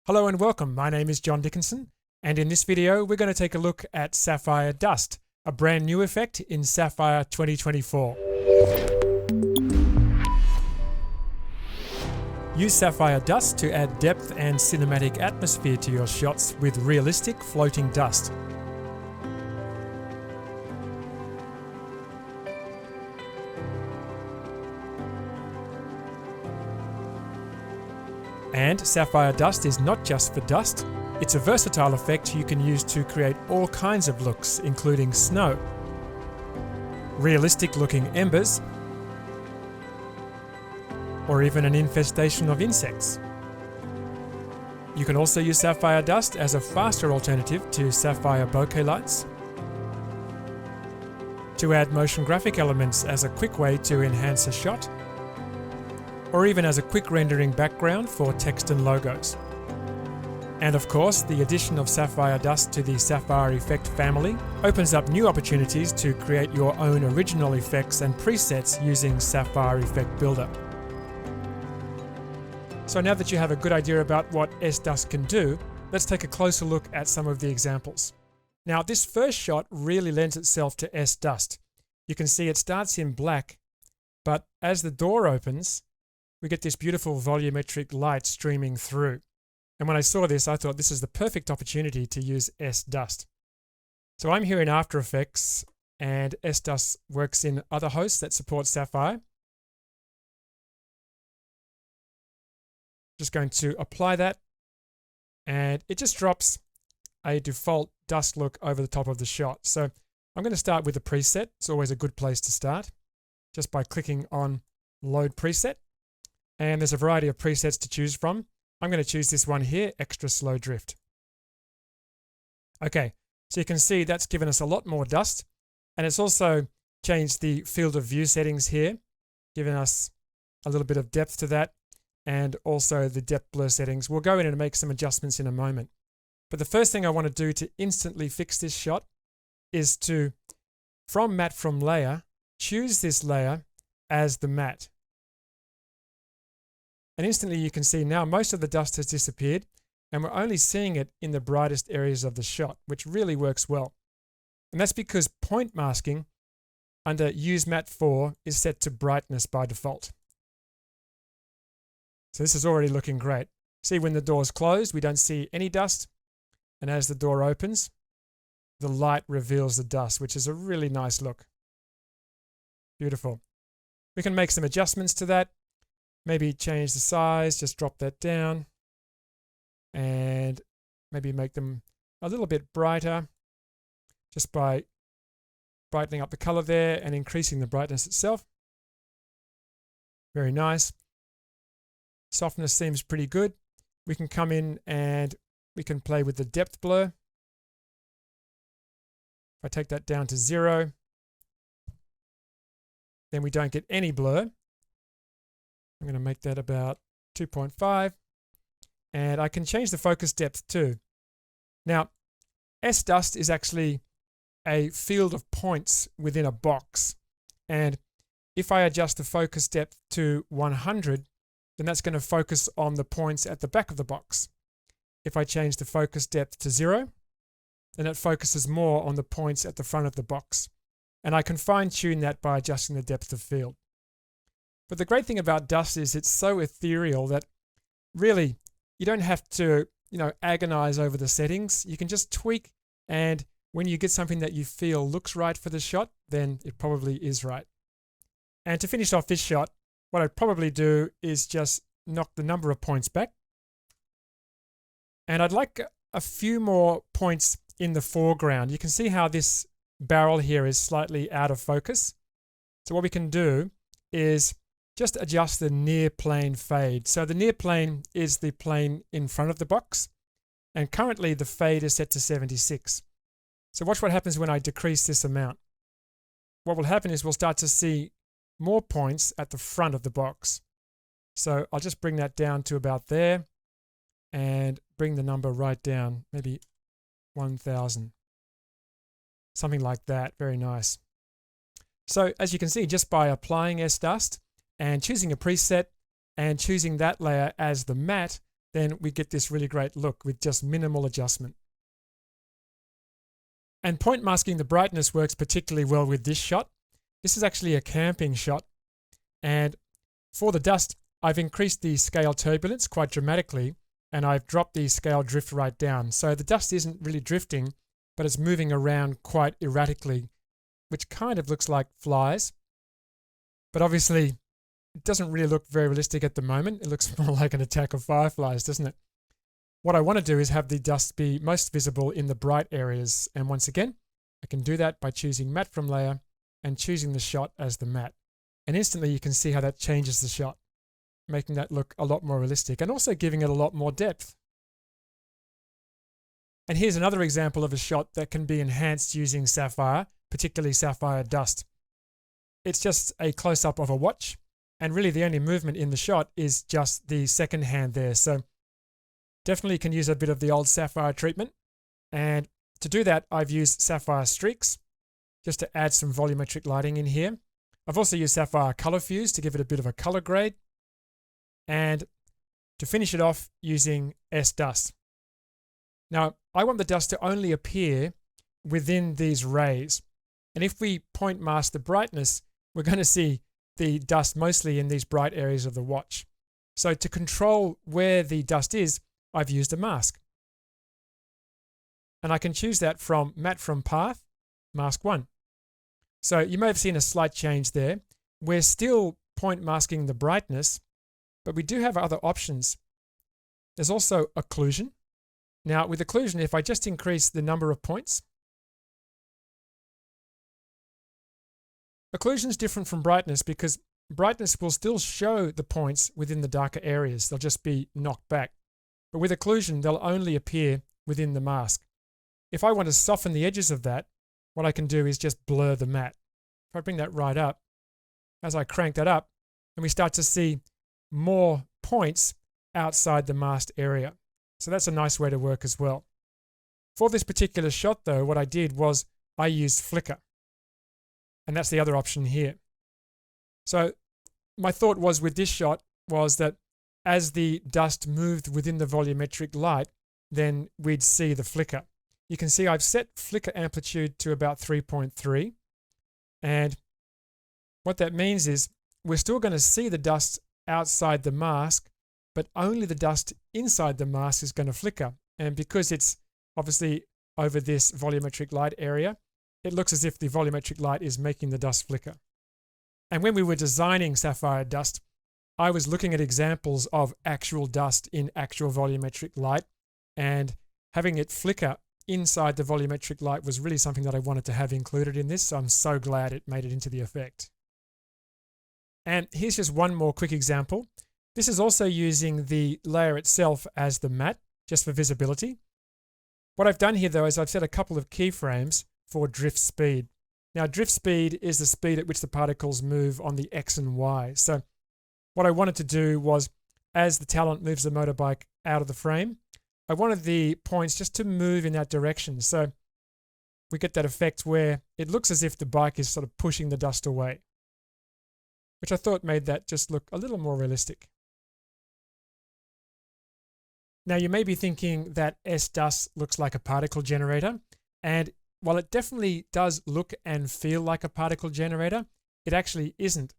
Hello and welcome. My name is John Dickinson, and in this video we're going to take a look at Sapphire Dust, a brand new effect in Sapphire 2024. Use Sapphire Dust to add depth and cinematic atmosphere to your shots with realistic floating dust. And Sapphire Dust is not just for dust, it's a versatile effect you can use to create all kinds of looks, including snow, realistic looking embers, or even an infestation of insects. You can also use Sapphire Dust as a faster alternative to Sapphire bokeh lights, to add motion graphic elements as a quick way to enhance a shot, or even as a quick rendering background for text and logos. And of course, the addition of Sapphire Dust to the Sapphire Effect family opens up new opportunities to create your own original effects and presets using Sapphire Effect Builder. So now that you have a good idea about what S-Dust can do, let's take a closer look at some of the examples. Now, this first shot really lends itself to S-Dust. You can see it starts in black, but as the door opens, we get this beautiful volumetric light streaming through. And when I saw this, I thought this is the perfect opportunity to use S-Dust. So I'm here in After Effects, and S-Dust works in other hosts that support Sapphire. Just going to apply that, and it just drops a default dust look over the top of the shot. So I'm going to start with a preset. It's always a good place to start, just by clicking on Load Preset. And there's a variety of presets to choose from. I'm going to choose this one here, Extra Slow Drift. Okay, so you can see that's given us a lot more dust, and it's also changed the field of view settings here, giving us a little bit of depth to that, and also the depth blur settings. We'll go in and make some adjustments in a moment. But the first thing I want to do to instantly fix this shot is to, from Matte from Layer, choose this layer as the matte. And instantly you can see now most of the dust has disappeared, and we're only seeing it in the brightest areas of the shot, which really works well. And that's because point masking under Use Matte 4 is set to brightness by default. So this is already looking great. See, when the door's closed, we don't see any dust. And as the door opens, the light reveals the dust, which is a really nice look. Beautiful. We can make some adjustments to that. Maybe change the size, just drop that down, and maybe make them a little bit brighter just by brightening up the color there and increasing the brightness itself. Very nice. Softness seems pretty good. We can come in and we can play with the depth blur. If I take that down to 0, then we don't get any blur. I'm going to make that about 2.5, and I can change the focus depth too. Now, S-Dust is actually a field of points within a box, and if I adjust the focus depth to 100, then that's going to focus on the points at the back of the box. If I change the focus depth to 0, then it focuses more on the points at the front of the box, and I can fine-tune that by adjusting the depth of field. But the great thing about dust is it's so ethereal that really you don't have to, agonize over the settings. You can just tweak, and when you get something that you feel looks right for the shot, then it probably is right. And to finish off this shot, what I'd probably do is just knock the number of points back. And I'd like a few more points in the foreground. You can see how this barrel here is slightly out of focus. So what we can do is just adjust the near plane fade. So the near plane is the plane in front of the box, and currently the fade is set to 76. So watch what happens when I decrease this amount. What will happen is we'll start to see more points at the front of the box. So I'll just bring that down to about there and bring the number right down, maybe 1000. Something like that. Very nice. So as you can see, just by applying S-Dust and choosing a preset and choosing that layer as the matte, then we get this really great look with just minimal adjustment. And point masking the brightness works particularly well with this shot. This is actually a camping shot. And for the dust, I've increased the scale turbulence quite dramatically, and I've dropped the scale drift right down. So the dust isn't really drifting, but it's moving around quite erratically, which kind of looks like flies. But obviously, it doesn't really look very realistic at the moment. It looks more like an attack of fireflies, doesn't it? What I want to do is have the dust be most visible in the bright areas. And once again, I can do that by choosing matte from layer and choosing the shot as the matte. And instantly you can see how that changes the shot, making that look a lot more realistic and also giving it a lot more depth. And here's another example of a shot that can be enhanced using Sapphire, particularly Sapphire dust. It's just a close-up of a watch, and really the only movement in the shot is just the second hand there. So definitely can use a bit of the old Sapphire treatment. And to do that, I've used Sapphire streaks just to add some volumetric lighting in here. I've also used Sapphire color fuse to give it a bit of a color grade. And to finish it off using S-dust. Now, I want the dust to only appear within these rays. And if we point mask the brightness, we're going to see the dust mostly in these bright areas of the watch. So to control where the dust is, I've used a mask. And I can choose that from Matte from Path, Mask 1. So you may have seen a slight change there. We're still point masking the brightness, but we do have other options. There's also occlusion. Now with occlusion, if I just increase the number of points, occlusion is different from brightness because brightness will still show the points within the darker areas. They'll just be knocked back. But with occlusion, they'll only appear within the mask. If I want to soften the edges of that, what I can do is just blur the matte. If I bring that right up, as I crank that up, and we start to see more points outside the masked area. So that's a nice way to work as well. For this particular shot though, what I did was I used flicker. And that's the other option here. So my thought was with this shot was that as the dust moved within the volumetric light, then we'd see the flicker. You can see I've set flicker amplitude to about 3.3. And what that means is we're still going to see the dust outside the mask, but only the dust inside the mask is going to flicker. And because it's obviously over this volumetric light area, it looks as if the volumetric light is making the dust flicker. And when we were designing Sapphire dust, I was looking at examples of actual dust in actual volumetric light, and having it flicker inside the volumetric light was really something that I wanted to have included in this. So I'm so glad it made it into the effect. And here's just one more quick example. This is also using the layer itself as the matte, just for visibility. What I've done here though is I've set a couple of keyframes for drift speed. Now drift speed is the speed at which the particles move on the X and Y. So what I wanted to do was, as the talent moves the motorbike out of the frame, I wanted the points just to move in that direction. So we get that effect where it looks as if the bike is sort of pushing the dust away, which I thought made that just look a little more realistic. Now you may be thinking that S-dust looks like a particle generator, and while it definitely does look and feel like a particle generator, it actually isn't,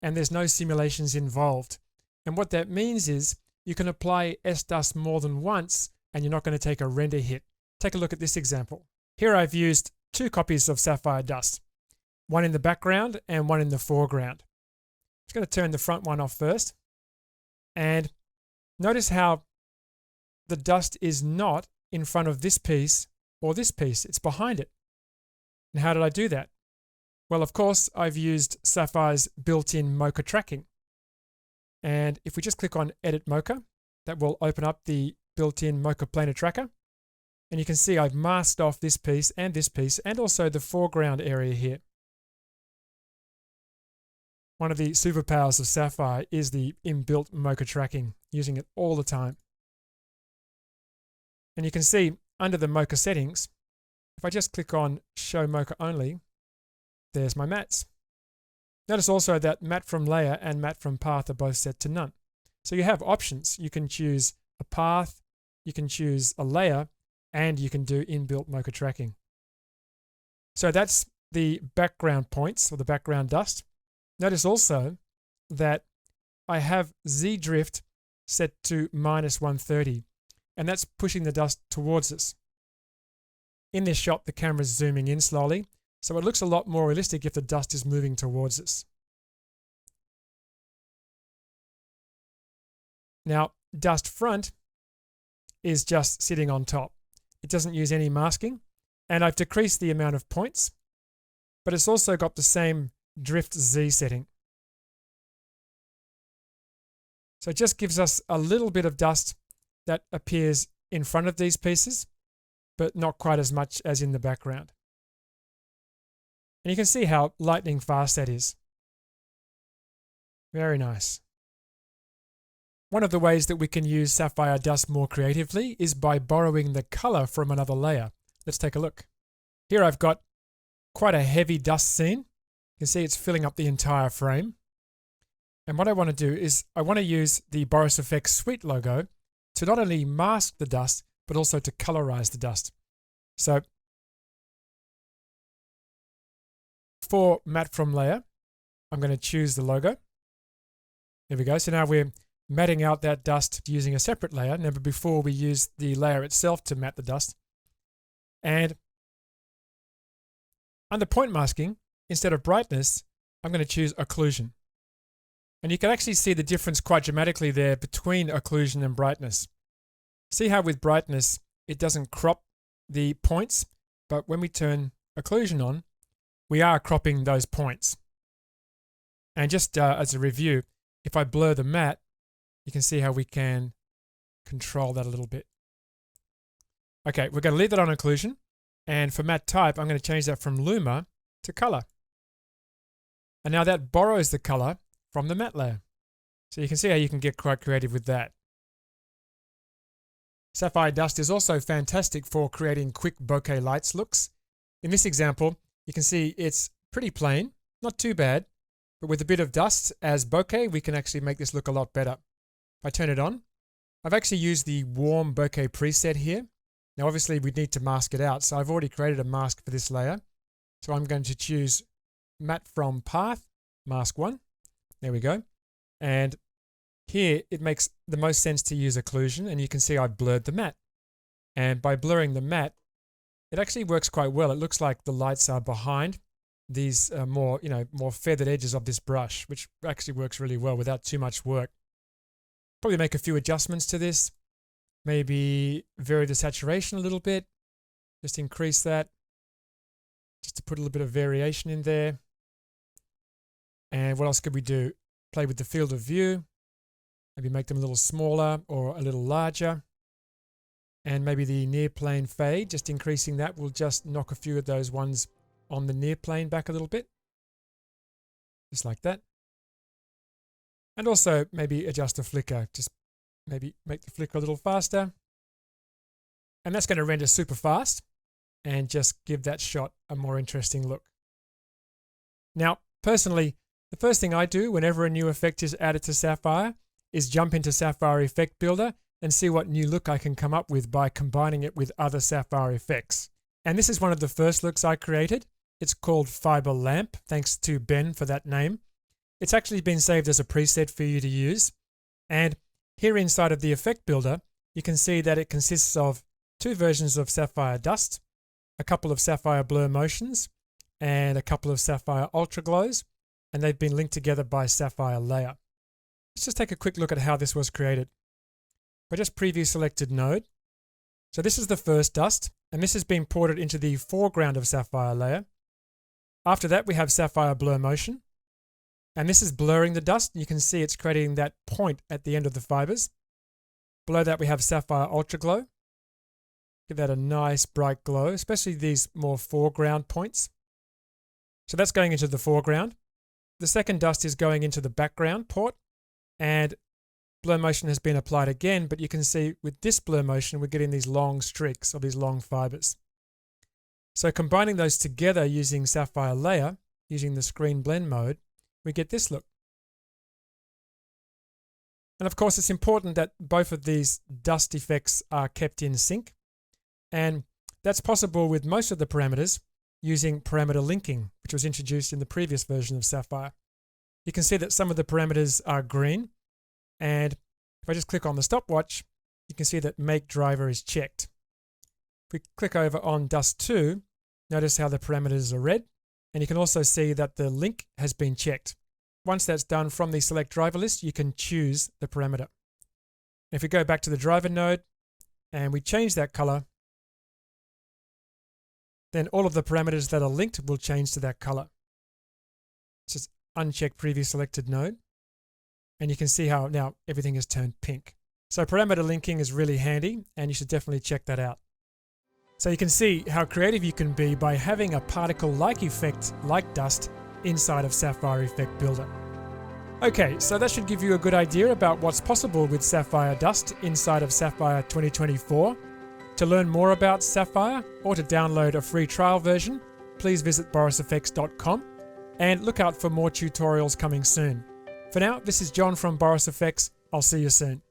and there's no simulations involved. And what that means is you can apply S-dust more than once and you're not going to take a render hit. Take a look at this example. Here I've used 2 copies of Sapphire dust, one in the background and one in the foreground. I'm just going to turn the front one off first, and notice how the dust is not in front of this piece or this piece, it's behind it. And how did I do that? Well, of course, I've used Sapphire's built-in Mocha tracking. And if we just click on Edit Mocha, that will open up the built-in Mocha planar tracker. And you can see I've masked off this piece and also the foreground area here. One of the superpowers of Sapphire is the inbuilt Mocha tracking, using it all the time. And you can see under the Mocha settings, if I just click on Show Mocha Only, there's my mattes. Notice also that matte from layer and matte from path are both set to none. So you have options. You can choose a path, you can choose a layer, and you can do inbuilt Mocha tracking. So that's the background points or the background dust. Notice also that I have Z drift set to -130, and that's pushing the dust towards us. In this shot, the camera's zooming in slowly, so it looks a lot more realistic if the dust is moving towards us. Now, dust front is just sitting on top. It doesn't use any masking, and I've decreased the amount of points, but it's also got the same drift Z setting. So it just gives us a little bit of dust that appears in front of these pieces, but not quite as much as in the background. And you can see how lightning fast that is. Very nice. One of the ways that we can use sapphire dust more creatively is by borrowing the color from another layer. Let's take a look. Here I've got quite a heavy dust scene. You can see it's filling up the entire frame. And what I want to do is I want to use the Boris Effects Suite logo to not only mask the dust, but also to colorize the dust. So for matte from layer, I'm going to choose the logo. There we go. So now we're matting out that dust using a separate layer. Now, before we use the layer itself to matte the dust. And under point masking, instead of brightness, I'm going to choose occlusion. And you can actually see the difference quite dramatically there between occlusion and brightness. See how with brightness, it doesn't crop the points, but when we turn occlusion on, we are cropping those points. And just as a review, if I blur the matte, you can see how we can control that a little bit. Okay, we're going to leave that on occlusion. And for matte type, I'm going to change that from luma to color. And now that borrows the color from the matte layer. So you can see how you can get quite creative with that. Sapphire dust is also fantastic for creating quick bokeh lights looks. In this example, you can see it's pretty plain, not too bad, but with a bit of dust as bokeh, we can actually make this look a lot better. If I turn it on, I've actually used the warm bokeh preset here. Now obviously we need to mask it out, so I've already created a mask for this layer. So I'm going to choose matte from path, mask 1. There we go. And here it makes the most sense to use occlusion, and you can see I've blurred the matte. And by blurring the matte, it actually works quite well. It looks like the lights are behind these more feathered edges of this brush, which actually works really well without too much work. Probably make a few adjustments to this. Maybe vary the saturation a little bit. Just increase that. Just to put a little bit of variation in there. And what else could we do? Play with the field of view. Maybe make them a little smaller or a little larger. And maybe the near plane fade, just increasing that will just knock a few of those ones on the near plane back a little bit. Just like that. And also maybe adjust the flicker. Just maybe make the flicker a little faster. And that's going to render super fast and just give that shot a more interesting look. Now, personally, the first thing I do whenever a new effect is added to Sapphire is jump into Sapphire Effect Builder and see what new look I can come up with by combining it with other Sapphire effects. And this is one of the first looks I created. It's called Fiber Lamp, thanks to Ben for that name. It's actually been saved as a preset for you to use. And here inside of the Effect Builder, you can see that it consists of 2 versions of Sapphire Dust, a couple of Sapphire Blur Motions, and a couple of Sapphire Ultra Glows, and they've been linked together by Sapphire Layer. Let's just take a quick look at how this was created. I just preview selected node. So this is the first dust, and this has been ported into the foreground of Sapphire Layer. After that, we have Sapphire Blur Motion, and this is blurring the dust. You can see it's creating that point at the end of the fibers. Below that, we have Sapphire Ultra Glow. Give that a nice bright glow, especially these more foreground points. So that's going into the foreground. The second dust is going into the background port, and blur motion has been applied again, but you can see with this blur motion, we're getting these long streaks or these long fibers. So combining those together using Sapphire Layer, using the screen blend mode, we get this look. And of course, it's important that both of these dust effects are kept in sync. And that's possible with most of the parameters using parameter linking, which was introduced in the previous version of Sapphire. You can see that some of the parameters are green. And if I just click on the stopwatch, you can see that make driver is checked. If we click over on dust 2, notice how the parameters are red. And you can also see that the link has been checked. Once that's done from the select driver list, you can choose the parameter. If we go back to the driver node and we change that color, then all of the parameters that are linked will change to that color. Just uncheck previous selected node. And you can see how now everything is turned pink. So parameter linking is really handy, and you should definitely check that out. So you can see how creative you can be by having a particle-like effect like dust inside of Sapphire Effect Builder. Okay, so that should give you a good idea about what's possible with Sapphire Dust inside of Sapphire 2024. To learn more about Sapphire or to download a free trial version, please visit borisfx.com and look out for more tutorials coming soon. For now, this is John from Boris FX. I'll see you soon.